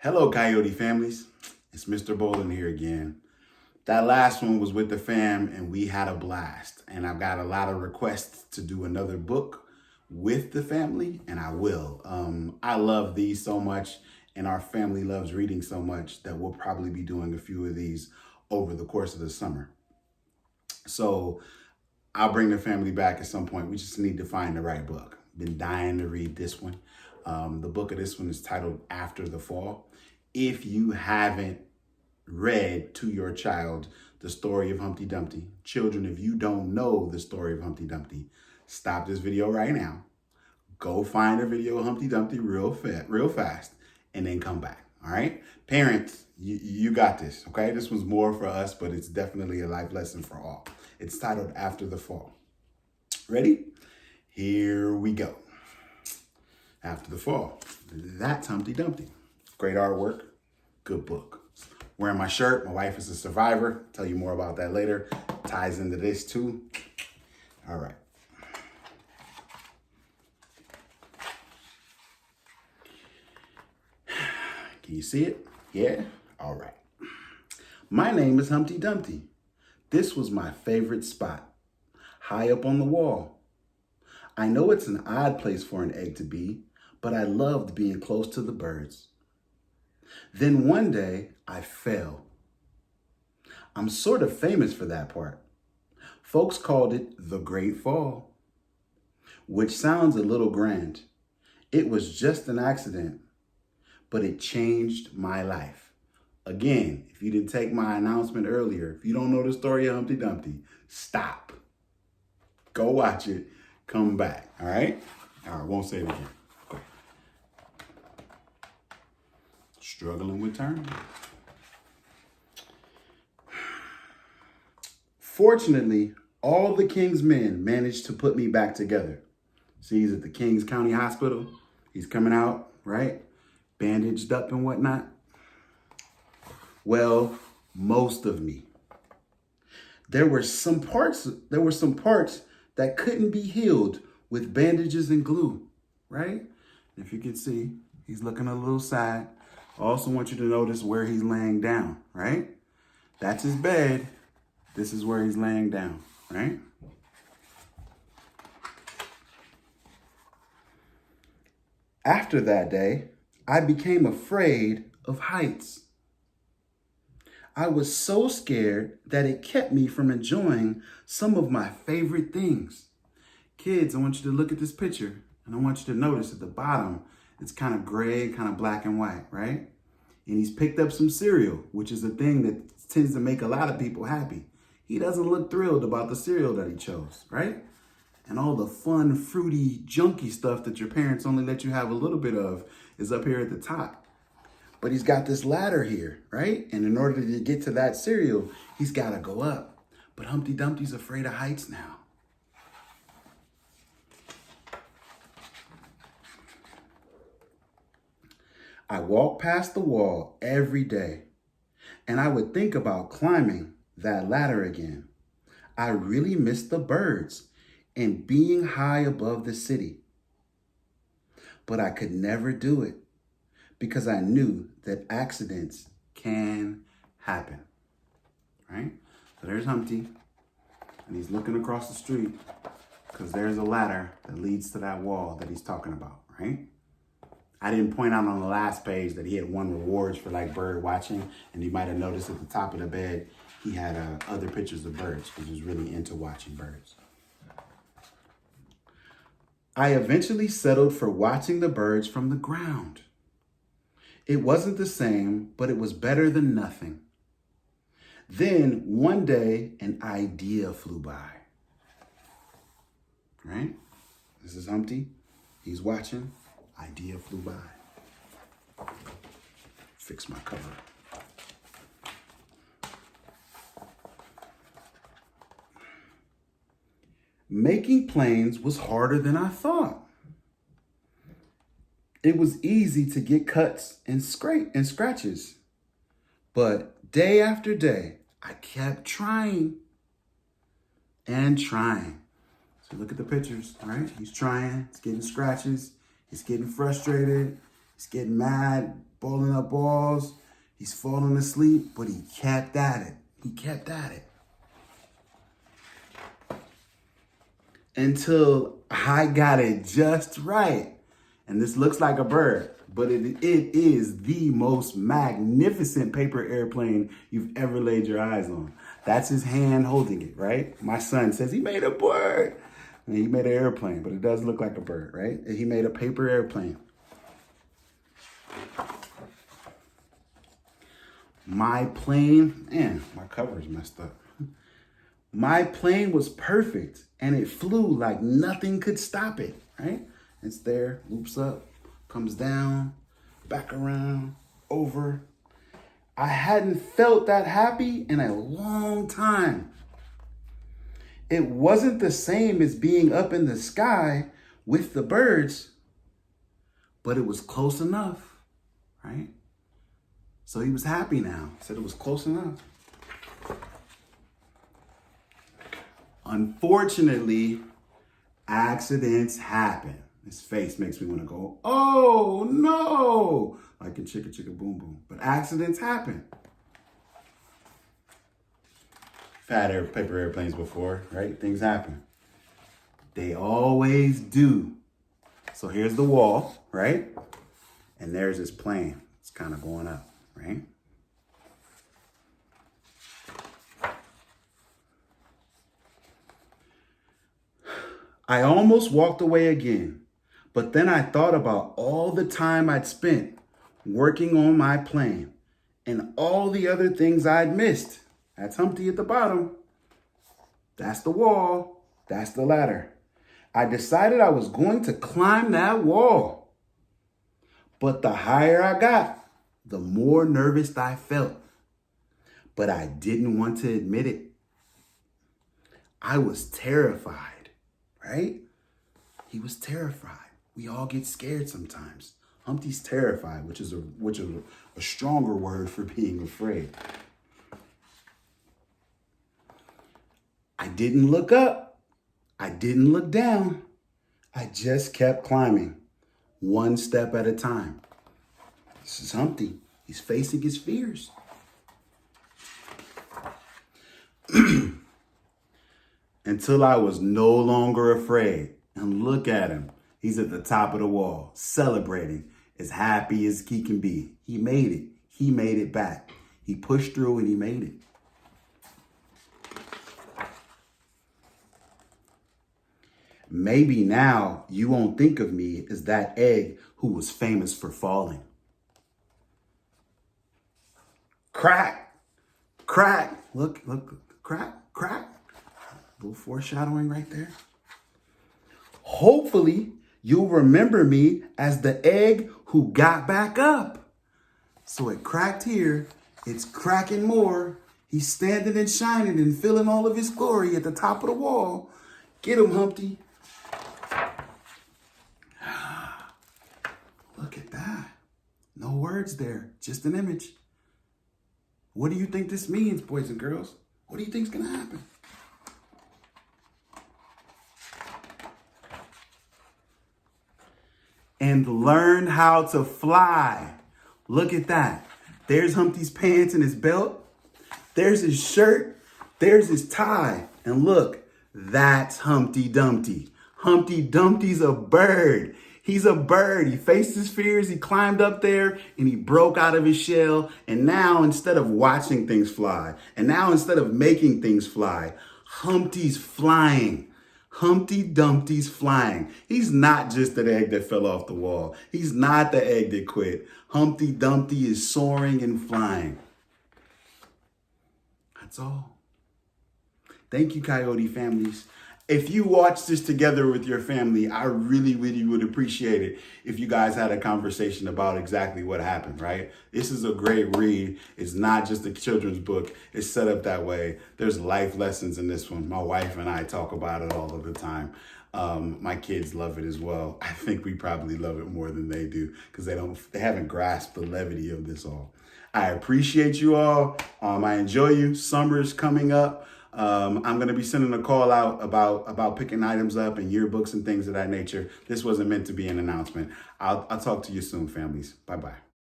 Hello, Coyote families. It's Mr. Boulden here again. That last one was with the fam and we had a blast. And I've got a lot of requests to do another book with the family, and I will. I love these so much and our family loves reading so much that we'll probably be doing a few of these over the course of the summer. So I'll bring the family back at some point. We just need to find the right book. Been dying to read this one. The book of this one is titled After the Fall. If you haven't read to your child the story of Humpty Dumpty, children, if you don't know the story of Humpty Dumpty, stop this video right now. Go find a video of Humpty Dumpty real fast, and then come back. All right, parents, you got this. Okay, this was more for us, but it's definitely a life lesson for all. It's titled After the Fall. Ready? Here we go. After the Fall. That's Humpty Dumpty. Great artwork, good book. Wearing my shirt. My wife is a survivor. Tell you more about that later. Ties into this too. All right. Can you see it? Yeah? All right. My name is Humpty Dumpty. This was my favorite spot, high up on the wall. I know it's an odd place for an egg to be, but I loved being close to the birds. Then one day, I fell. I'm sort of famous for that part. Folks called it the Great Fall, which sounds a little grand. It was just an accident, but it changed my life. Again, if you didn't take my announcement earlier, if you don't know the story of Humpty Dumpty, stop. Go watch it. Come back. All right? All right, won't say it again. Okay. Struggling with turning. Fortunately, all the king's men managed to put me back together. See, he's at the King's County Hospital. He's coming out, right? Bandaged up and whatnot. Well, most of me. There were some parts that couldn't be healed with bandages and glue, right? If you can see, he's looking a little sad. I also want you to notice where he's laying down, right? That's his bed. This is where he's laying down, right? After that day, I became afraid of heights. I was so scared that it kept me from enjoying some of my favorite things. Kids, I want you to look at this picture, and I want you to notice at the bottom, it's kind of gray, kind of black and white, right? And he's picked up some cereal, which is a thing that tends to make a lot of people happy. He doesn't look thrilled about the cereal that he chose, right? And all the fun, fruity, junky stuff that your parents only let you have a little bit of is up here at the top. But he's got this ladder here, right? And in order to get to that cereal, he's got to go up. But Humpty Dumpty's afraid of heights now. I walk past the wall every day, and I would think about climbing that ladder again. I really miss the birds and being high above the city. But I could never do it because I knew that accidents can happen, right? So there's Humpty, and he's looking across the street because there's a ladder that leads to that wall that he's talking about, right? I didn't point out on the last page that he had won rewards for like bird watching, and you might have noticed at the top of the bed, he had other pictures of birds because he was really into watching birds. I eventually settled for watching the birds from the ground. It wasn't the same, but it was better than nothing. Then one day, an idea flew by. Right? This is Humpty. He's watching. Idea flew by. Fix my cover. Making planes was harder than I thought. It was easy to get cuts and scratches. But day after day, I kept trying and trying. So look at the pictures, right? He's trying, he's getting scratches, he's getting frustrated, he's getting mad, balling up balls. He's falling asleep, but he kept at it. He kept at it. Until I got it just right. And this looks like a bird, but it is the most magnificent paper airplane you've ever laid your eyes on. That's his hand holding it, right? My son says he made a bird. And he made an airplane, but it does look like a bird, right? And he made a paper airplane. My plane, man, my cover is messed up. My plane was perfect and it flew like nothing could stop it, right? It's there, loops up, comes down, back around, over. I hadn't felt that happy in a long time. It wasn't the same as being up in the sky with the birds, but it was close enough, right? So he was happy now. Said it was close enough. Unfortunately, accidents happen. His face makes me want to go, oh no, like in Chicka Chicka Boom Boom. But accidents happen. I've had paper airplanes before, right? Things happen. They always do. So here's the wall, right? And there's this plane. It's kind of going up, right? I almost walked away again, but then I thought about all the time I'd spent working on my plane and all the other things I'd missed. That's Humpty at the bottom. That's the wall. That's the ladder. I decided I was going to climb that wall. But the higher I got, the more nervous I felt. But I didn't want to admit it. I was terrified, right? He was terrified. We all get scared sometimes. Humpty's terrified, which is a stronger word for being afraid. I didn't look up. I didn't look down. I just kept climbing, one step at a time. This is Humpty. He's facing his fears. Until I was no longer afraid. And look at him. He's at the top of the wall, celebrating, as happy as he can be. He made it. He made it back. He pushed through and he made it. Maybe now you won't think of me as that egg who was famous for falling. Crack, crack, look, crack, crack. A little foreshadowing right there. Hopefully you'll remember me as the egg who got back up. So it cracked here, it's cracking more. He's standing and shining and feeling all of his glory at the top of the wall. Get him, Humpty. Look at that. No words there, just an image. What do you think this means, boys and girls? What do you think's gonna happen? And learn how to fly. Look at that. There's Humpty's pants and his belt. There's his shirt. There's his tie. And look, that's Humpty Dumpty. Humpty Dumpty's a bird. He's a bird. He faced his fears. He climbed up there and he broke out of his shell. And now instead of watching things fly, and now instead of making things fly, Humpty's flying. Humpty Dumpty's flying. He's not just an egg that fell off the wall. He's not the egg that quit. Humpty Dumpty is soaring and flying. That's all. Thank you, Coyote families. If you watch this together with your family, I really, really would appreciate it if you guys had a conversation about exactly what happened, right? This is a great read. It's not just a children's book. It's set up that way. There's life lessons in this one. My wife and I talk about it all of the time. My kids love it as well. I think we probably love it more than they do because they haven't grasped the levity of this all. I appreciate you all. I enjoy you. Summer's coming up. I'm going to be sending a call out about picking items up and yearbooks and things of that nature. This wasn't meant to be an announcement. I'll talk to you soon, families. Bye-bye.